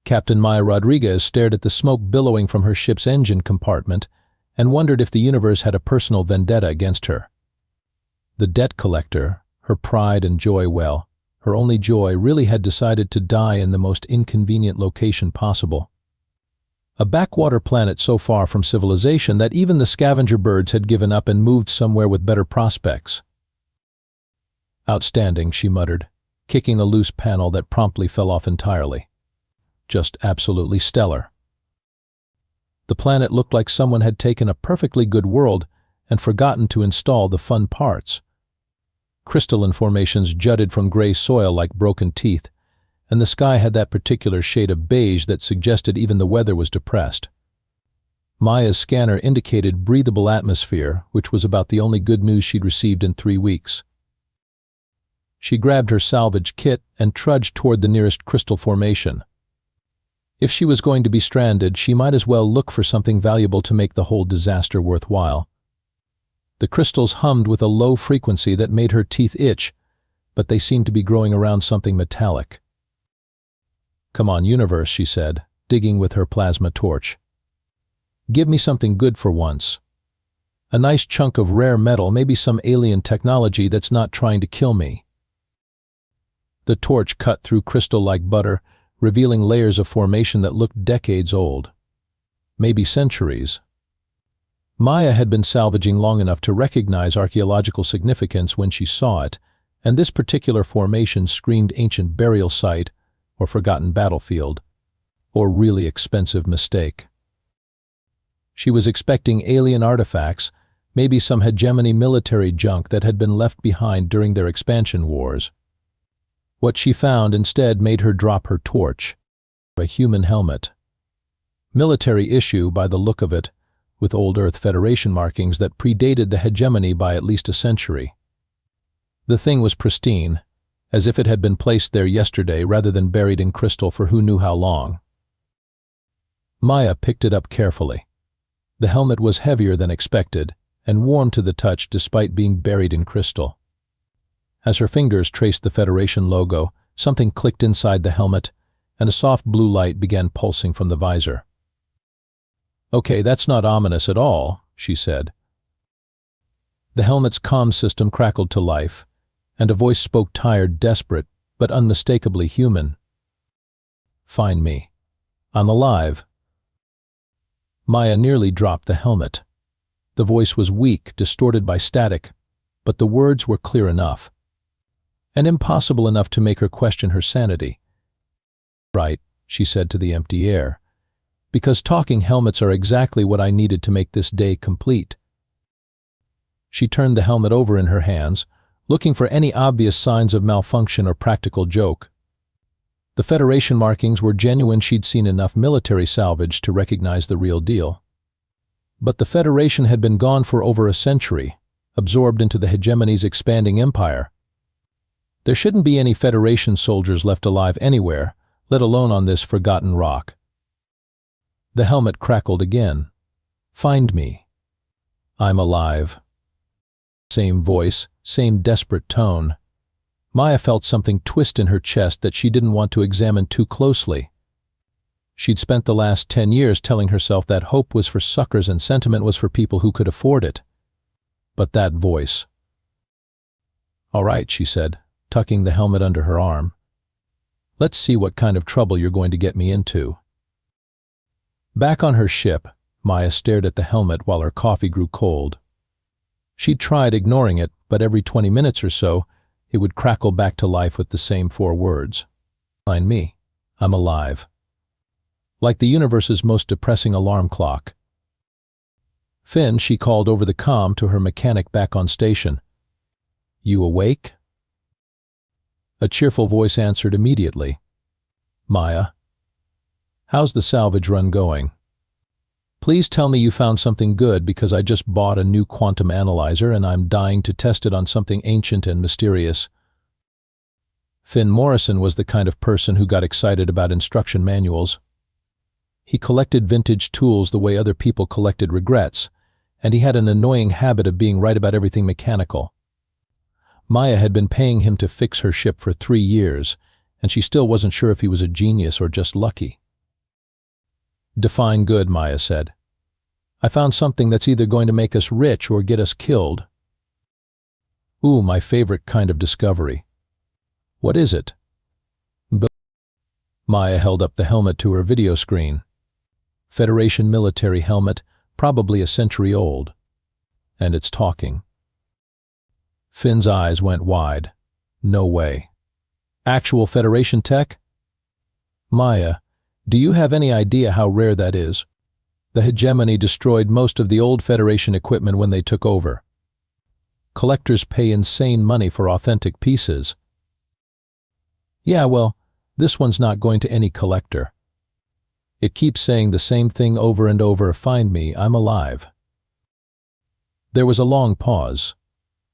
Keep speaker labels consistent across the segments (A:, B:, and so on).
A: Captain Maya Rodriguez stared at the smoke billowing from her ship's engine compartment and wondered if the universe had a personal vendetta against her. The debt collector, her pride and joy, well, her only joy, really had decided to die in the most inconvenient location possible. A backwater planet so far from civilization that even the scavenger birds had given up and moved somewhere with better prospects. Outstanding, she muttered, kicking a loose panel that promptly fell off entirely. Just absolutely stellar. The planet looked like someone had taken a perfectly good world and forgotten to install the fun parts. Crystalline formations jutted from gray soil like broken teeth, and the sky had that particular shade of beige that suggested even the weather was depressed. Maya's scanner indicated breathable atmosphere, which was about the only good news she'd received in 3 weeks. She grabbed her salvage kit and trudged toward the nearest crystal formation. If she was going to be stranded, she might as well look for something valuable to make the whole disaster worthwhile. The crystals hummed with a low frequency that made her teeth itch, but they seemed to be growing around something metallic. "Come on, universe," she said, digging with her plasma torch. "Give me something good for once. A nice chunk of rare metal, maybe some alien technology that's not trying to kill me." The torch cut through crystal like butter, revealing layers of formation that looked decades old. Maybe centuries. Maya had been salvaging long enough to recognize archaeological significance when she saw it, and this particular formation screamed ancient burial site, or forgotten battlefield, or really expensive mistake. She was expecting alien artifacts, maybe some hegemony military junk that had been left behind during their expansion wars. What she found instead made her drop her torch. A human helmet. Military issue by the look of it, with old Earth Federation markings that predated the hegemony by at least a century. The thing was pristine, as if it had been placed there yesterday rather than buried in crystal for who knew how long. Maya picked it up carefully. The helmet was heavier than expected and warm to the touch despite being buried in crystal. As her fingers traced the Federation logo, something clicked inside the helmet, and a soft blue light began pulsing from the visor. "Okay, that's not ominous at all," she said. The helmet's comm system crackled to life, and a voice spoke, tired, desperate, but unmistakably human. "Find me. I'm alive." Maya nearly dropped the helmet. The voice was weak, distorted by static, but the words were clear enough, and impossible enough to make her question her sanity. "Right," she said to the empty air, "because talking helmets are exactly what I needed to make this day complete." She turned the helmet over in her hands, looking for any obvious signs of malfunction or practical joke. The Federation markings were genuine. She'd seen enough military salvage to recognize the real deal. But the Federation had been gone for over a century, absorbed into the hegemony's expanding empire. There shouldn't be any Federation soldiers left alive anywhere, let alone on this forgotten rock. The helmet crackled again. "Find me. I'm alive." Same voice, same desperate tone. Maya felt something twist in her chest that she didn't want to examine too closely. She'd spent the last 10 years telling herself that hope was for suckers and sentiment was for people who could afford it. But that voice. "All right," she said, tucking the helmet under her arm. "Let's see what kind of trouble you're going to get me into." Back on her ship, Maya stared at the helmet while her coffee grew cold. She'd tried ignoring it, but every 20 minutes or so, it would crackle back to life with the same 4 words. "Find me. I'm alive." Like the universe's most depressing alarm clock. "Finn," she called over the comm to her mechanic back on station. "You awake?" A cheerful voice answered immediately. "Maya. How's the salvage run going? Please tell me you found something good because I just bought a new quantum analyzer and I'm dying to test it on something ancient and mysterious." Finn Morrison was the kind of person who got excited about instruction manuals. He collected vintage tools the way other people collected regrets, and he had an annoying habit of being right about everything mechanical. Maya had been paying him to fix her ship for 3 years, and she still wasn't sure if he was a genius or just lucky. Define good, Maya said. I found something that's either going to make us rich or get us killed. Ooh, my favorite kind of discovery. What is it? Maya held up the helmet to her video screen. Federation military helmet, probably a century old. And it's talking. Finn's eyes went wide. No way. Actual Federation tech? Maya, do you have any idea how rare that is? The hegemony destroyed most of the old Federation equipment when they took over. Collectors pay insane money for authentic pieces. Yeah, well, this one's not going to any collector. It keeps saying the same thing over and over, find me, I'm alive. There was a long pause.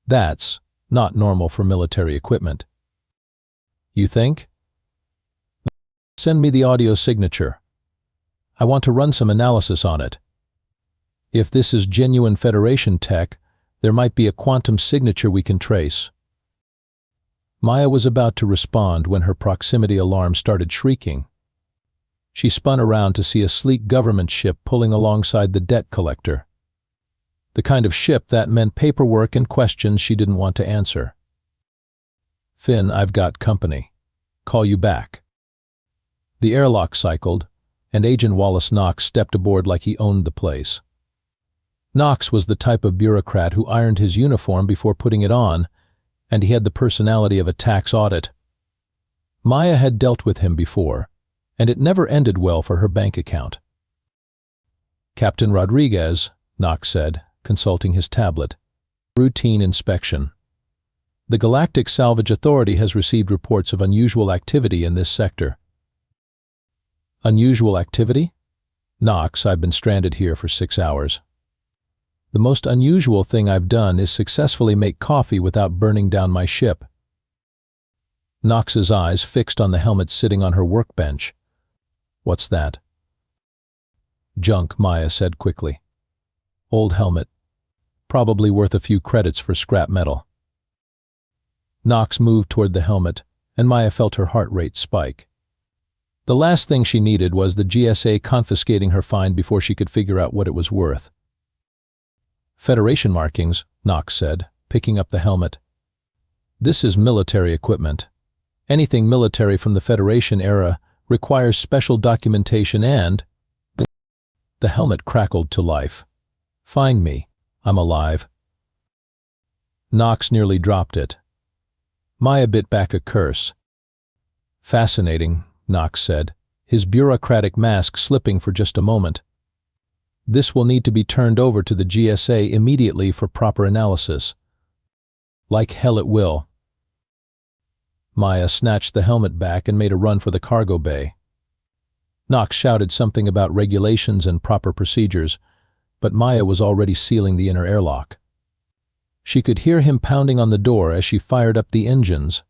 A: That's not normal for military equipment. You think? Send me the audio signature. I want to run some analysis on it. If this is genuine Federation tech, there might be a quantum signature we can trace. Maya was about to respond when her proximity alarm started shrieking. She spun around to see a sleek government ship pulling alongside the debt collector. The kind of ship that meant paperwork and questions she didn't want to answer. Finn, I've got company. Call you back. The airlock cycled, and Agent Wallace Knox stepped aboard like he owned the place. Knox was the type of bureaucrat who ironed his uniform before putting it on, and he had the personality of a tax audit. Maya had dealt with him before, and it never ended well for her bank account. Captain Rodriguez, Knox said, consulting his tablet. Routine inspection. The Galactic Salvage Authority has received reports of unusual activity in this sector. Unusual activity? Knox, I've been stranded here for 6 hours. The most unusual thing I've done is successfully make coffee without burning down my ship. Knox's eyes fixed on the helmet sitting on her workbench. What's that? Junk, Maya said quickly. Old helmet. Probably worth a few credits for scrap metal. Knox moved toward the helmet, and Maya felt her heart rate spike. The last thing she needed was the GSA confiscating her find before she could figure out what it was worth. Federation markings, Knox said, picking up the helmet. This is military equipment. Anything military from the Federation era requires special documentation and… The helmet crackled to life. Find me. I'm alive. Knox nearly dropped it. Maya bit back a curse. Fascinating, Knox said, his bureaucratic mask slipping for just a moment. This will need to be turned over to the GSA immediately for proper analysis. Like hell it will. Maya snatched the helmet back and made a run for the cargo bay. Knox shouted something about regulations and proper procedures, but Maya was already sealing the inner airlock. She could hear him pounding on the door as she fired up the engines.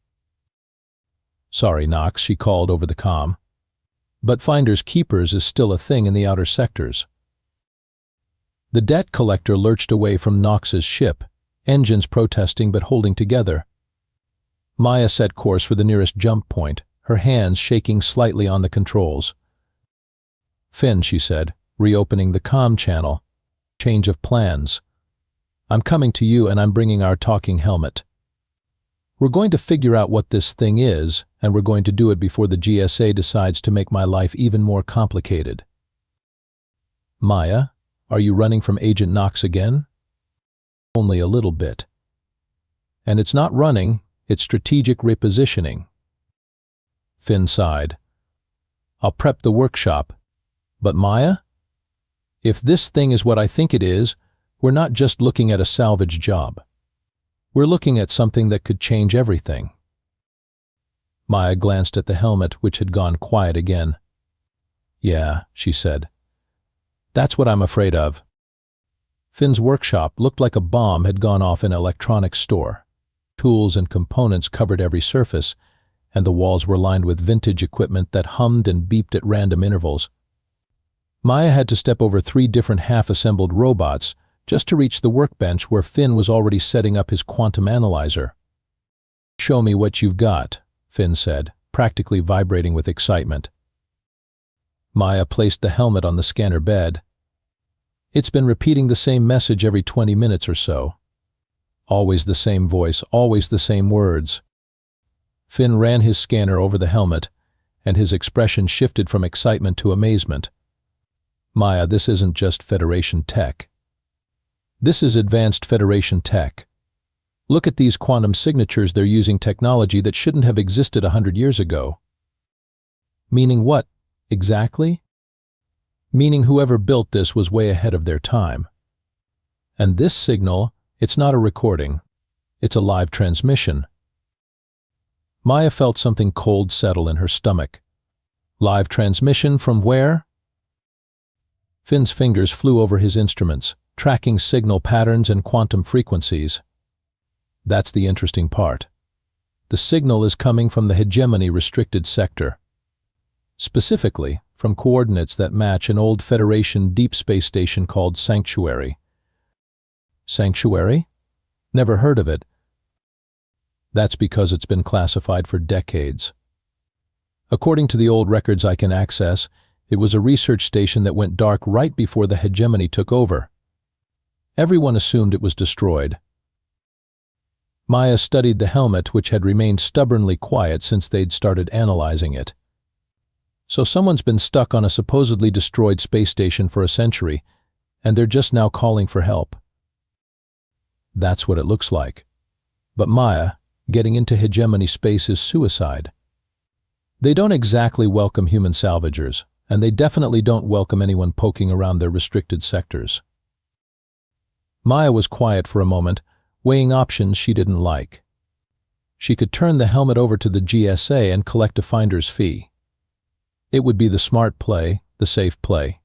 A: Sorry, Knox, she called over the comm. But finders keepers is still a thing in the outer sectors. The debt collector lurched away from Knox's ship, engines protesting but holding together. Maya set course for the nearest jump point, her hands shaking slightly on the controls. Finn, she said, reopening the comm channel. Change of plans. I'm coming to you and I'm bringing our talking helmet. We're going to figure out what this thing is, and we're going to do it before the GSA decides to make my life even more complicated. Maya, are you running from Agent Knox again? Only a little bit. And it's not running, it's strategic repositioning. Finn sighed. I'll prep the workshop. But Maya? If this thing is what I think it is, we're not just looking at a salvage job. We're looking at something that could change everything. Maya glanced at the helmet, which had gone quiet again. Yeah, she said. That's what I'm afraid of. Finn's workshop looked like a bomb had gone off in an electronics store. Tools and components covered every surface, and the walls were lined with vintage equipment that hummed and beeped at random intervals. Maya had to step over 3 different half-assembled robots just to reach the workbench where Finn was already setting up his quantum analyzer. Show me what you've got, Finn said, practically vibrating with excitement. Maya placed the helmet on the scanner bed. It's been repeating the same message every 20 minutes or so. Always the same voice, always the same words. Finn ran his scanner over the helmet, and his expression shifted from excitement to amazement. Maya, this isn't just Federation tech. This is advanced Federation tech. Look at these quantum signatures. They're using technology that shouldn't have existed 100 years ago. Meaning what, exactly? Meaning whoever built this was way ahead of their time. And this signal, it's not a recording. It's a live transmission. Maya felt something cold settle in her stomach. Live transmission from where? Finn's fingers flew over his instruments, tracking signal patterns and quantum frequencies. That's the interesting part. The signal is coming from the hegemony restricted sector. Specifically, from coordinates that match an old Federation deep space station called Sanctuary. Sanctuary? Never heard of it. That's because it's been classified for decades. According to the old records I can access, it was a research station that went dark right before the hegemony took over. Everyone assumed it was destroyed. Maya studied the helmet, which had remained stubbornly quiet since they'd started analyzing it. So someone's been stuck on a supposedly destroyed space station for a century, and they're just now calling for help. That's what it looks like. But Maya, getting into hegemony space is suicide. They don't exactly welcome human salvagers, and they definitely don't welcome anyone poking around their restricted sectors. Maya was quiet for a moment, weighing options she didn't like. She could turn the helmet over to the GSA and collect a finder's fee. It would be the smart play, the safe play.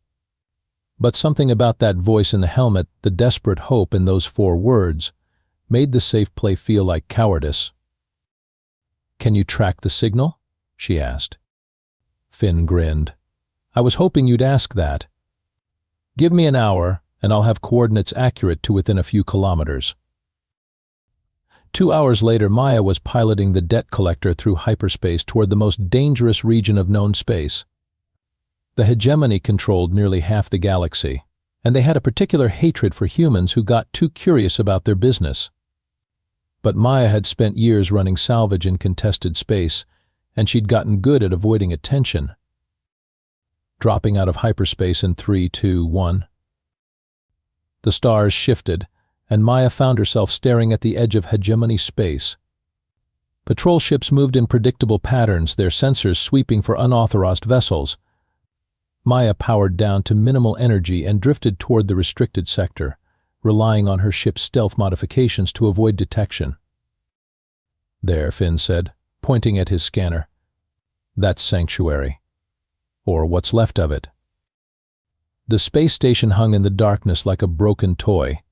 A: But something about that voice in the helmet, the desperate hope in those 4 words, made the safe play feel like cowardice. "Can you track the signal?" she asked. Finn grinned. "I was hoping you'd ask that. Give me an hour, and I'll have coordinates accurate to within a few kilometers." 2 hours later, Maya was piloting the debt collector through hyperspace toward the most dangerous region of known space. The hegemony controlled nearly half the galaxy, and they had a particular hatred for humans who got too curious about their business. But Maya had spent years running salvage in contested space, and she'd gotten good at avoiding attention. Dropping out of hyperspace in 3, 2, 1. The stars shifted, and Maya found herself staring at the edge of hegemony space. Patrol ships moved in predictable patterns, their sensors sweeping for unauthorized vessels. Maya powered down to minimal energy and drifted toward the restricted sector, relying on her ship's stealth modifications to avoid detection. "There," Finn said, pointing at his scanner. "That's Sanctuary. Or what's left of it." The space station hung in the darkness like a broken toy.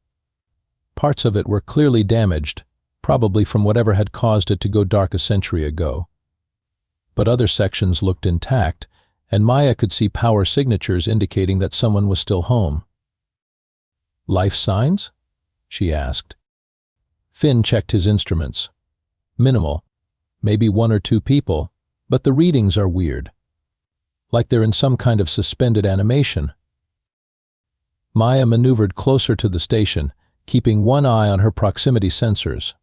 A: Parts of it were clearly damaged, probably from whatever had caused it to go dark a century ago. But other sections looked intact, and Maya could see power signatures indicating that someone was still home. "Life signs?" she asked. Finn checked his instruments. Minimal, maybe 1 or 2 people, but the readings are weird. Like they're in some kind of suspended animation. Maya maneuvered closer to the station, keeping one eye on her proximity sensors.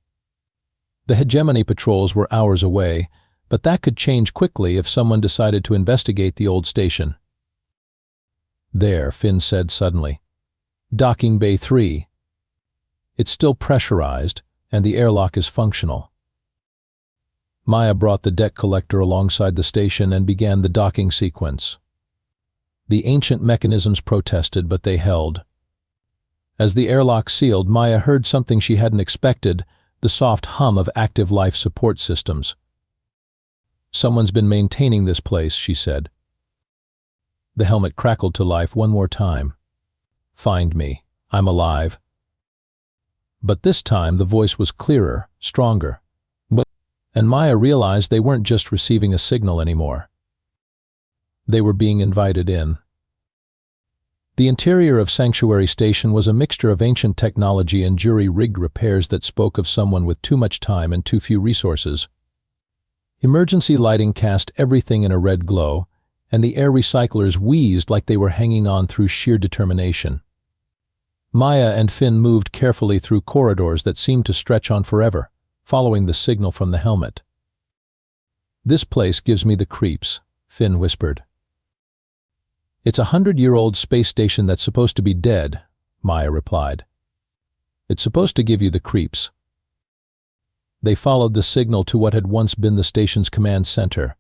A: The hegemony patrols were hours away, but that could change quickly if someone decided to investigate the old station. "There," Finn said suddenly. "Docking Bay 3. It's still pressurized, and the airlock is functional." Maya brought the debt collector alongside the station and began the docking sequence. The ancient mechanisms protested, but they held. As the airlock sealed, Maya heard something she hadn't expected, the soft hum of active life support systems. "Someone's been maintaining this place," she said. The helmet crackled to life one more time. "Find me. I'm alive." But this time the voice was clearer, stronger. And Maya realized they weren't just receiving a signal anymore. They were being invited in. The interior of Sanctuary Station was a mixture of ancient technology and jury-rigged repairs that spoke of someone with too much time and too few resources. Emergency lighting cast everything in a red glow, and the air recyclers wheezed like they were hanging on through sheer determination. Maya and Finn moved carefully through corridors that seemed to stretch on forever, following the signal from the helmet. "This place gives me the creeps," Finn whispered. "It's a 100-year-old space station that's supposed to be dead," Maya replied. "It's supposed to give you the creeps." They followed the signal to what had once been the station's command center.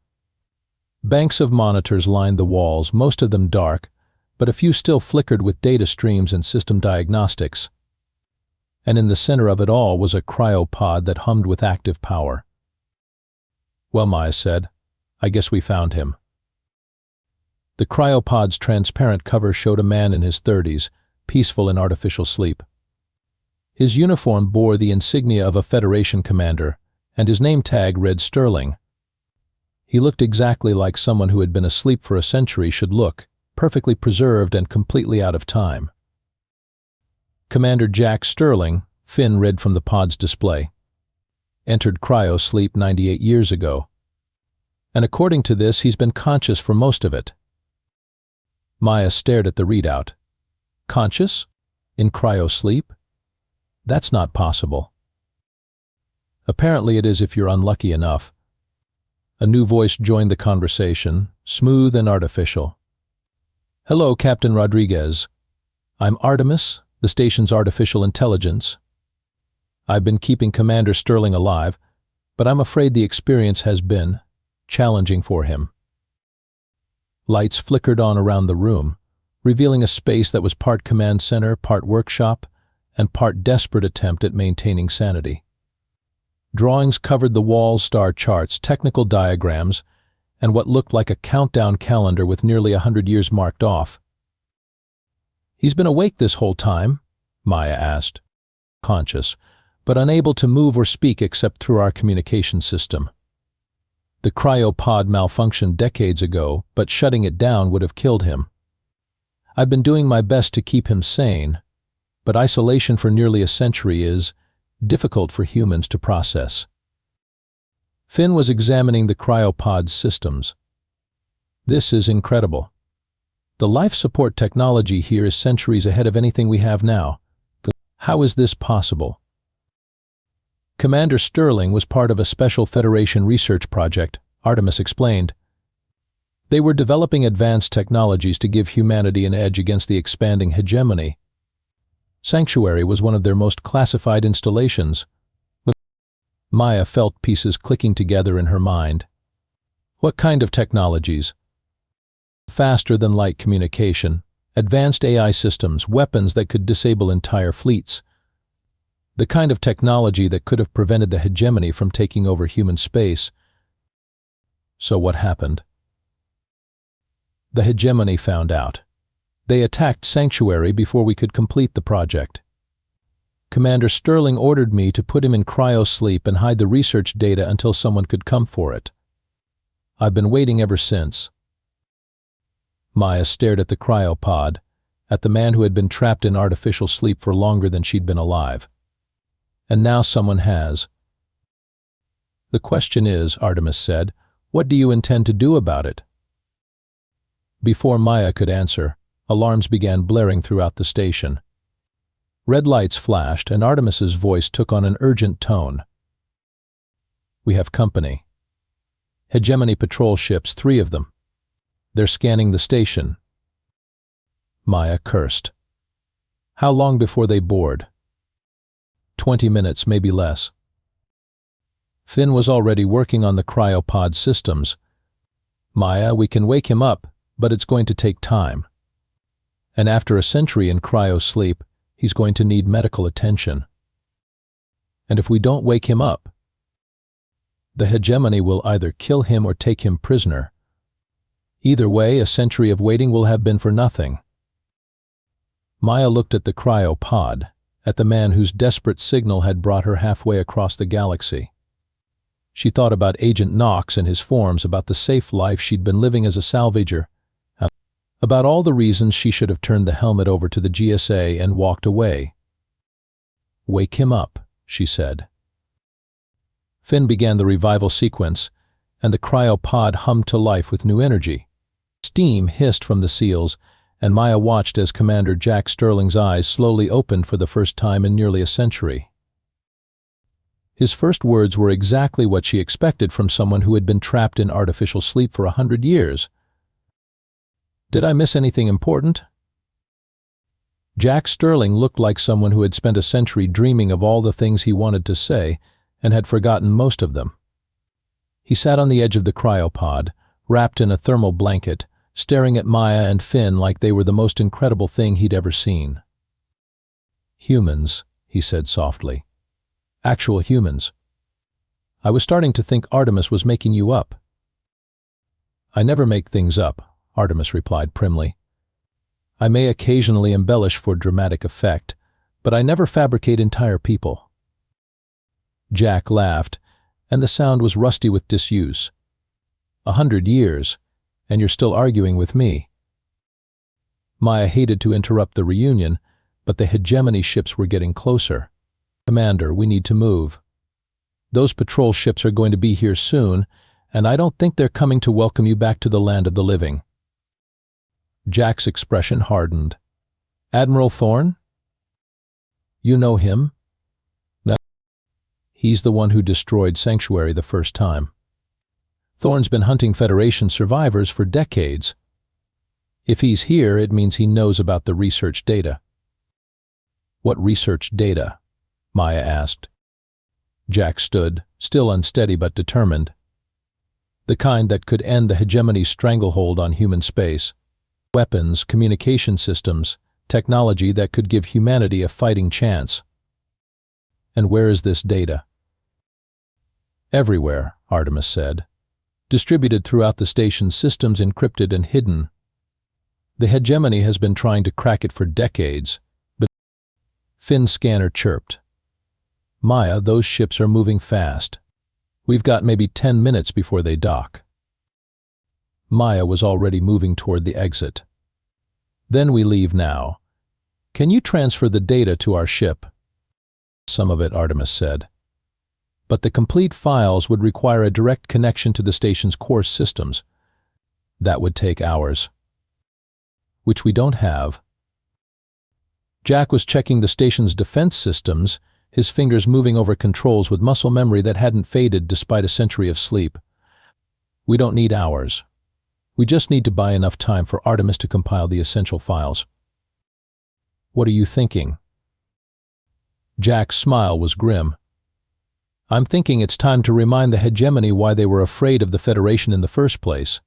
A: Banks of monitors lined the walls, most of them dark, but a few still flickered with data streams and system diagnostics. And in the center of it all was a cryopod that hummed with active power. "Well," Maya said, "I guess we found him." The cryopod's transparent cover showed a man in his 30s, peaceful in artificial sleep. His uniform bore the insignia of a Federation commander, and his name tag read Sterling. He looked exactly like someone who had been asleep for a century should look, perfectly preserved and completely out of time. Commander Jack Sterling, Finn read from the pod's display, entered cryo-sleep 98 years ago. And according to this, he's been conscious for most of it. Maya stared at the readout. Conscious? In cryo-sleep? That's not possible. Apparently it is if you're unlucky enough. A new voice joined the conversation, smooth and artificial. "Hello, Captain Rodriguez. I'm Artemis, the station's artificial intelligence. I've been keeping Commander Sterling alive, but I'm afraid the experience has been challenging for him." Lights flickered on around the room, revealing a space that was part command center, part workshop, and part desperate attempt at maintaining sanity. Drawings covered the walls, star charts, technical diagrams, and what looked like a countdown calendar with nearly 100 years marked off. "He's been awake this whole time?" Maya asked. "Conscious, but unable to move or speak except through our communication system. The cryopod malfunctioned decades ago, but shutting it down would have killed him. I've been doing my best to keep him sane, but isolation for nearly a century is difficult for humans to process." Finn was examining the cryopod's systems. "This is incredible. The life support technology here is centuries ahead of anything we have now. How is this possible?" "Commander Sterling was part of a special Federation research project," Artemis explained. "They were developing advanced technologies to give humanity an edge against the expanding hegemony. Sanctuary was one of their most classified installations." Maya felt pieces clicking together in her mind. "What kind of technologies?" "Faster-than-light communication, advanced AI systems, weapons that could disable entire fleets. The kind of technology that could have prevented the hegemony from taking over human space." "So what happened?" "The hegemony found out. They attacked Sanctuary before we could complete the project. Commander Sterling ordered me to put him in cryo-sleep and hide the research data until someone could come for it. I've been waiting ever since." Maya stared at the cryopod, at the man who had been trapped in artificial sleep for longer than she'd been alive. "And now someone has." "The question is," Artemis said, "what do you intend to do about it?" Before Maya could answer, alarms began blaring throughout the station. Red lights flashed, and Artemis's voice took on an urgent tone. "We have company. Hegemony patrol ships, 3 of them. They're scanning the station." Maya cursed. "How long before they board?" 20 minutes, maybe less." Finn was already working on the cryopod systems. "Maya, we can wake him up, but it's going to take time. And after a century in cryo-sleep, he's going to need medical attention. And if we don't wake him up, the hegemony will either kill him or take him prisoner. Either way, a century of waiting will have been for nothing." Maya looked at the cryopod, at the man whose desperate signal had brought her halfway across the galaxy. She thought about Agent Knox and his forms, about the safe life she'd been living as a salvager, about all the reasons she should have turned the helmet over to the GSA and walked away. "Wake him up," she said. Finn began the revival sequence, and the cryopod hummed to life with new energy. Steam hissed from the seals, and Maya watched as Commander Jack Sterling's eyes slowly opened for the first time in nearly a century. His first words were exactly what she expected from someone who had been trapped in artificial sleep for 100 years. "Did I miss anything important?" Jack Sterling looked like someone who had spent a century dreaming of all the things he wanted to say and had forgotten most of them. He sat on the edge of the cryopod, wrapped in a thermal blanket, staring at Maya and Finn like they were the most incredible thing he'd ever seen. "Humans," he said softly. "Actual humans. I was starting to think Artemis was making you up." "I never make things up," Artemis replied primly. "I may occasionally embellish for dramatic effect, but I never fabricate entire people." Jack laughed, and the sound was rusty with disuse. 100 years, and you're still arguing with me." Maya hated to interrupt the reunion, but the hegemony ships were getting closer. "Commander, we need to move. Those patrol ships are going to be here soon, and I don't think they're coming to welcome you back to the land of the living." Jack's expression hardened. "Admiral Thorne? You know him?" "No. He's the one who destroyed Sanctuary the first time. Thorne's been hunting Federation survivors for decades. If he's here, it means he knows about the research data." "What research data?" Maya asked. Jack stood, still unsteady but determined. "The kind that could end the hegemony's stranglehold on human space. Weapons, communication systems, technology that could give humanity a fighting chance." "And where is this data?" "Everywhere," Artemis said. "Distributed throughout the station's systems, encrypted and hidden. The hegemony has been trying to crack it for decades, but..." Finn's scanner chirped. "Maya, those ships are moving fast. We've got maybe 10 minutes before they dock." Maya was already moving toward the exit. "Then we leave now. Can you transfer the data to our ship?" "Some of it," Artemis said. "But the complete files would require a direct connection to the station's core systems. That would take hours. Which we don't have." Jack was checking the station's defense systems, his fingers moving over controls with muscle memory that hadn't faded despite a century of sleep. "We don't need hours. We just need to buy enough time for Artemis to compile the essential files." "What are you thinking?" Jack's smile was grim. "I'm thinking it's time to remind the hegemony why they were afraid of the Federation in the first place."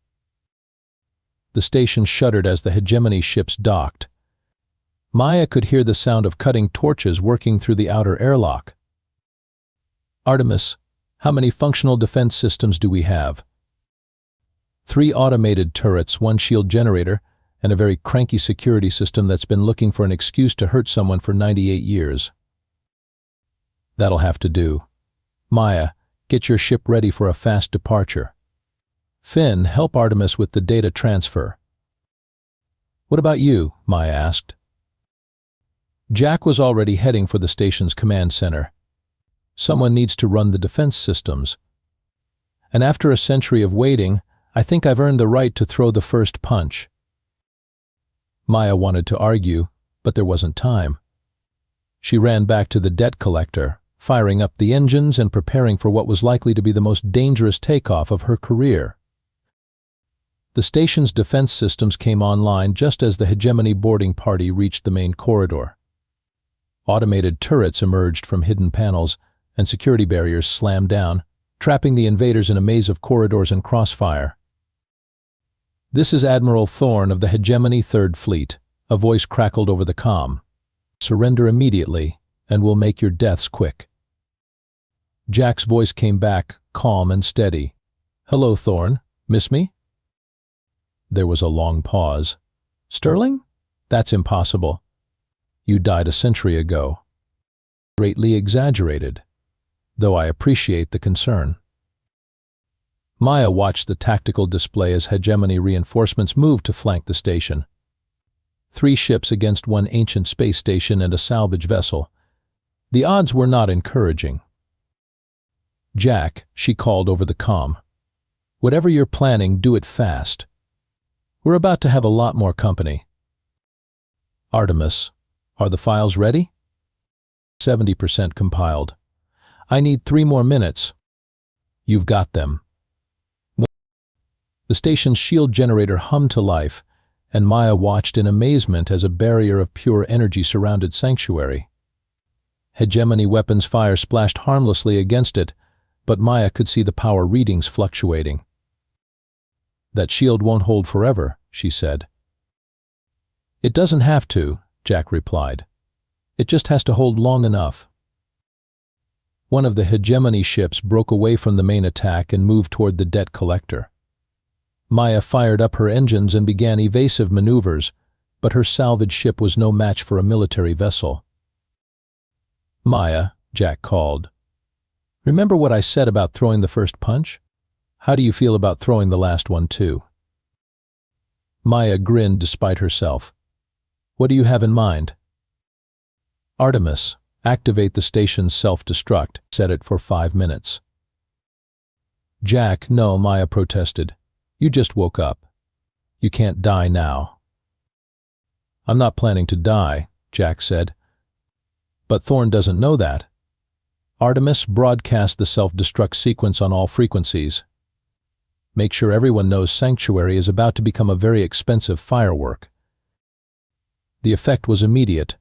A: The station shuddered as the hegemony ships docked. Maya could hear the sound of cutting torches working through the outer airlock. "Artemis, how many functional defense systems do we have?" 3 automated turrets, 1 shield generator, and a very cranky security system that's been looking for an excuse to hurt someone for 98 years. "That'll have to do. Maya, get your ship ready for a fast departure. Finn, help Artemis with the data transfer." "What about you?" Maya asked. Jack was already heading for the station's command center. "Someone needs to run the defense systems. And after a century of waiting, I think I've earned the right to throw the first punch." Maya wanted to argue, but there wasn't time. She ran back to the debt collector, firing up the engines and preparing for what was likely to be the most dangerous takeoff of her career. The station's defense systems came online just as the hegemony boarding party reached the main corridor. Automated turrets emerged from hidden panels, and security barriers slammed down, trapping the invaders in a maze of corridors and crossfire. "This is Admiral Thorne of the Hegemony Third Fleet," a voice crackled over the comm. "Surrender immediately, and we'll make your deaths quick." Jack's voice came back, calm and steady. "Hello, Thorne. Miss me?" There was a long pause. "Sterling? That's impossible. You died a century ago." "Greatly exaggerated, though I appreciate the concern." Maya watched the tactical display as hegemony reinforcements moved to flank the station. 3 ships against 1 ancient space station and a salvage vessel. The odds were not encouraging. "Jack," she called over the comm. "Whatever you're planning, do it fast. We're about to have a lot more company. Artemis, are the files ready? 70% compiled. I need 3 more minutes. You've got them. The station's shield generator hummed to life, and Maya watched in amazement as a barrier of pure energy surrounded Sanctuary. Hegemony weapons fire splashed harmlessly against it, but Maya could see the power readings fluctuating. That shield won't hold forever, she said. It doesn't have to, Jack replied. It just has to hold long enough. One of the Hegemony ships broke away from the main attack and moved toward the debt collector. Maya fired up her engines and began evasive maneuvers, but her salvage ship was no match for a military vessel. Maya, Jack called. Remember what I said about throwing the first punch? How do you feel about throwing the last one too? Maya grinned despite herself. What do you have in mind? Artemis, activate the station's self-destruct. Set it for 5 minutes. Jack, no, Maya protested. You just woke up. You can't die now. I'm not planning to die, Jack said. But Thorn doesn't know that. Artemis, broadcast the self-destruct sequence on all frequencies. Make sure everyone knows Sanctuary is about to become a very expensive firework. The effect was immediate.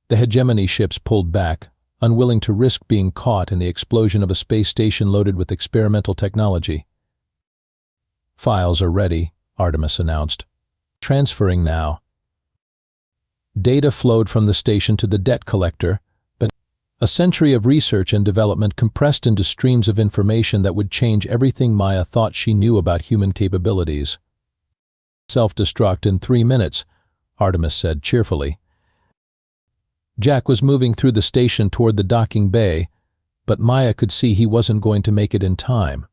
A: The Hegemony ships pulled back, unwilling to risk being caught in the explosion of a space station loaded with experimental technology. Files are ready, Artemis announced. Transferring now. Data flowed from the station to the debt collector, but a century of research and development compressed into streams of information that would change everything Maya thought she knew about human capabilities. Self-destruct in 3 minutes, Artemis said cheerfully. Jack was moving through the station toward the docking bay, but Maya could see he wasn't going to make it in time.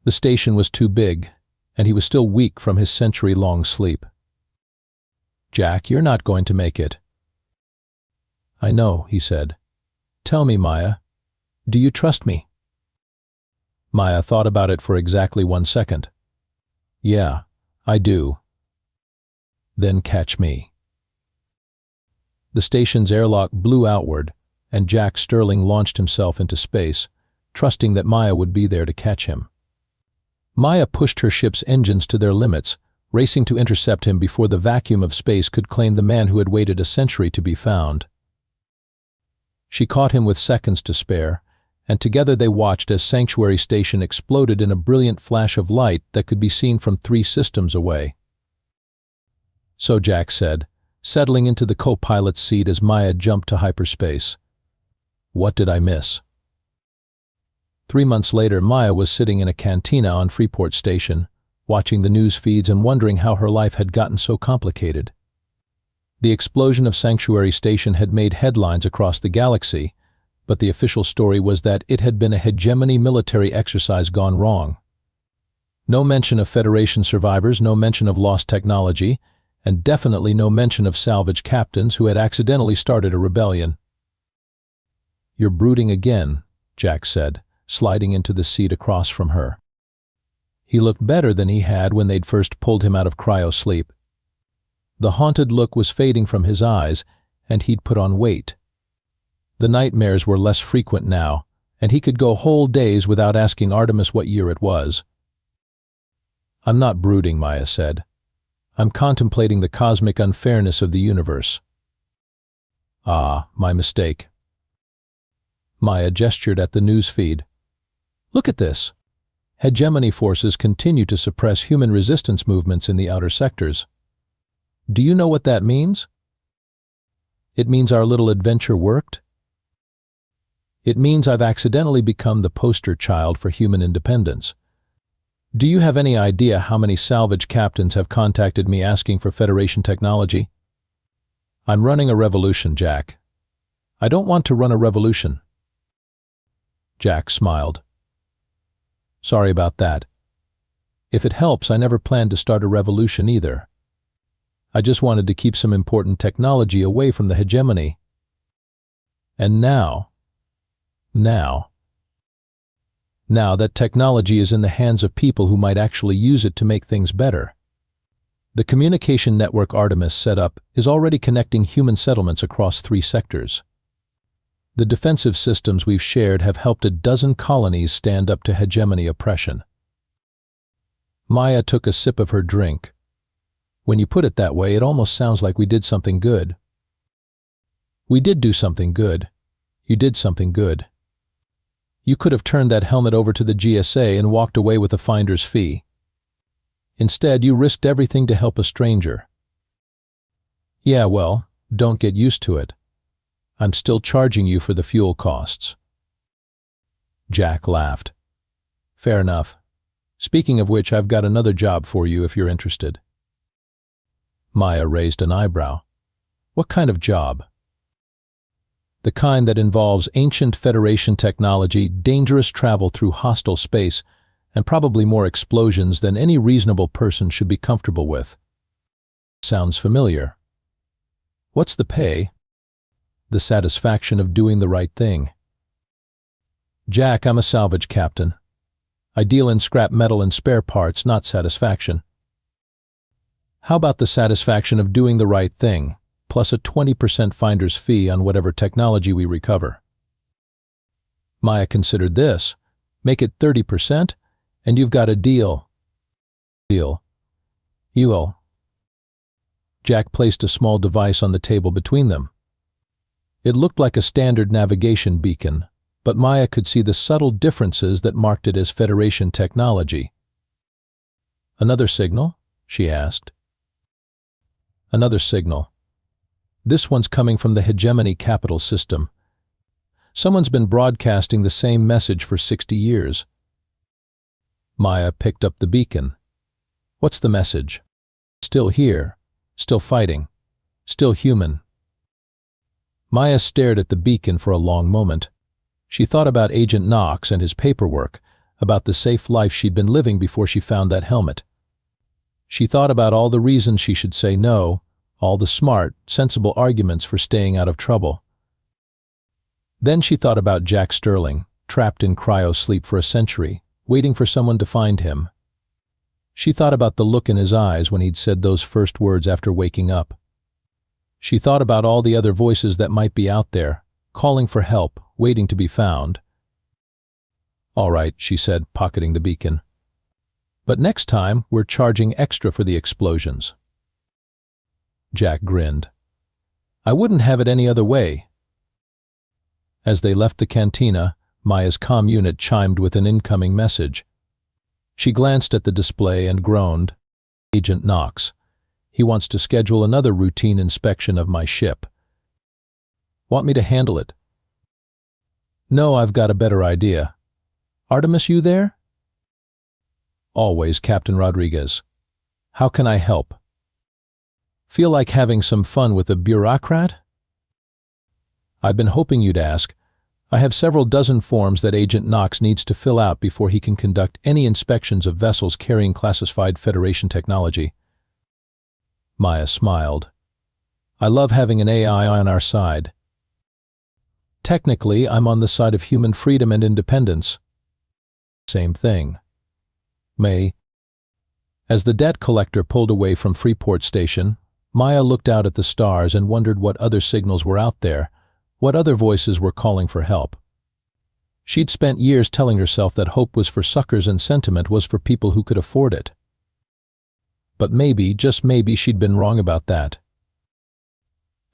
A: The station was too big, and he was still weak from his century-long sleep. Jack, you're not going to make it. I know, he said. Tell me, Maya, do you trust me? Maya thought about it for exactly 1 second. Yeah, I do. Then catch me. The station's airlock blew outward, and Jack Sterling launched himself into space, trusting that Maya would be there to catch him. Maya pushed her ship's engines to their limits, racing to intercept him before the vacuum of space could claim the man who had waited a century to be found. She caught him with seconds to spare, and together they watched as Sanctuary Station exploded in a brilliant flash of light that could be seen from 3 systems away. So Jack said, settling into the co-pilot's seat as Maya jumped to hyperspace. What did I miss? 3 months later, Maya was sitting in a cantina on Freeport Station, watching the news feeds and wondering how her life had gotten so complicated. The explosion of Sanctuary Station had made headlines across the galaxy, but the official story was that it had been a hegemony military exercise gone wrong. No mention of Federation survivors, no mention of lost technology, and definitely no mention of salvage captains who had accidentally started a rebellion. You're brooding again, Jack said, sliding into the seat across from her. He looked better than he had when they'd first pulled him out of cryo-sleep. The haunted look was fading from his eyes, and he'd put on weight. The nightmares were less frequent now, and he could go whole days without asking Artemis what year it was. I'm not brooding, Maya said. I'm contemplating the cosmic unfairness of the universe. Ah, my mistake. Maya gestured at the news feed. Look at this. Hegemony forces continue to suppress human resistance movements in the outer sectors. Do you know what that means? It means our little adventure worked. It means I've accidentally become the poster child for human independence. Do you have any idea how many salvage captains have contacted me asking for Federation technology? I'm running a revolution, Jack. I don't want to run a revolution. Jack smiled. Sorry about that. If it helps, I never planned to start a revolution either. I just wanted to keep some important technology away from the hegemony. And now that technology is in the hands of people who might actually use it to make things better. The communication network Artemis set up is already connecting human settlements across 3 sectors. The defensive systems we've shared have helped a dozen colonies stand up to hegemony oppression. Maya took a sip of her drink. When you put it that way, it almost sounds like we did something good. We did do something good. You did something good. You could have turned that helmet over to the GSA and walked away with a finder's fee. Instead, you risked everything to help a stranger. Yeah, well, don't get used to it. I'm still charging you for the fuel costs. Jack laughed. Fair enough. Speaking of which, I've got another job for you if you're interested. Maya raised an eyebrow. What kind of job? The kind that involves ancient Federation technology, dangerous travel through hostile space, and probably more explosions than any reasonable person should be comfortable with. Sounds familiar. What's the pay? The satisfaction of doing the right thing. Jack, I'm a salvage captain. I deal in scrap metal and spare parts, not satisfaction. How about the satisfaction of doing the right thing, plus a 20% finder's fee on whatever technology we recover? Maya considered this. Make it 30%, and you've got a deal. Deal. You will. Jack placed a small device on the table between them. It looked like a standard navigation beacon, but Maya could see the subtle differences that marked it as Federation technology. Another signal? She asked. Another signal. This one's coming from the hegemony capital system. Someone's been broadcasting the same message for 60 years. Maya picked up the beacon. What's the message? Still here, still fighting, still human. Maya stared at the beacon for a long moment. She thought about Agent Knox and his paperwork, about the safe life she'd been living before she found that helmet. She thought about all the reasons she should say no, all the smart, sensible arguments for staying out of trouble. Then she thought about Jack Sterling, trapped in cryo-sleep for a century, waiting for someone to find him. She thought about the look in his eyes when he'd said those first words after waking up. She thought about all the other voices that might be out there, calling for help, waiting to be found. All right, she said, pocketing the beacon. But next time, we're charging extra for the explosions. Jack grinned. I wouldn't have it any other way. As they left the cantina, Maya's comm unit chimed with an incoming message. She glanced at the display and groaned. Agent Knox. He wants to schedule another routine inspection of my ship. Want me to handle it? No, I've got a better idea. Artemis, you there? Always, Captain Rodriguez. How can I help? Feel like having some fun with a bureaucrat? I've been hoping you'd ask. I have several dozen forms that Agent Knox needs to fill out before he can conduct any inspections of vessels carrying classified Federation technology. Maya smiled. I love having an AI on our side. Technically, I'm on the side of human freedom and independence. Same thing. May. As the debt collector pulled away from Freeport Station, Maya looked out at the stars and wondered what other signals were out there, what other voices were calling for help. She'd spent years telling herself that hope was for suckers and sentiment was for people who could afford it. But maybe, just maybe, she'd been wrong about that.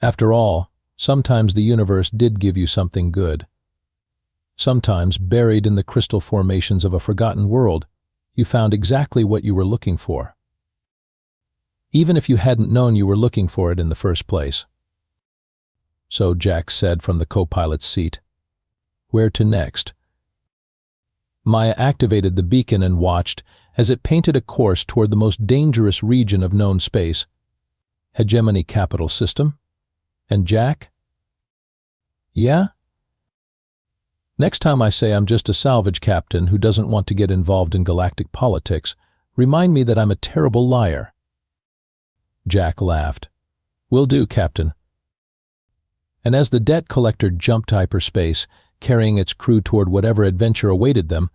A: After all, sometimes the universe did give you something good. Sometimes, buried in the crystal formations of a forgotten world, you found exactly what you were looking for. Even if you hadn't known you were looking for it in the first place. So Jack said from the co-pilot's seat, "Where to next?" Maya activated the beacon and watched as it painted a course toward the most dangerous region of known space. Hegemony capital system? And Jack? Yeah? Next time I say I'm just a salvage captain who doesn't want to get involved in galactic politics, remind me that I'm a terrible liar. Jack laughed. Will do, Captain. And as the debt collector jumped to hyperspace, carrying its crew toward whatever adventure awaited them,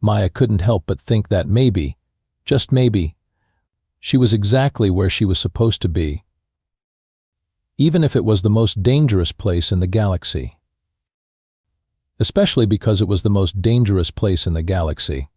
A: Maya couldn't help but think that maybe, just maybe, She was exactly where she was supposed to be, even if it was the most dangerous place in the galaxy. Especially because it was the most dangerous place in the galaxy.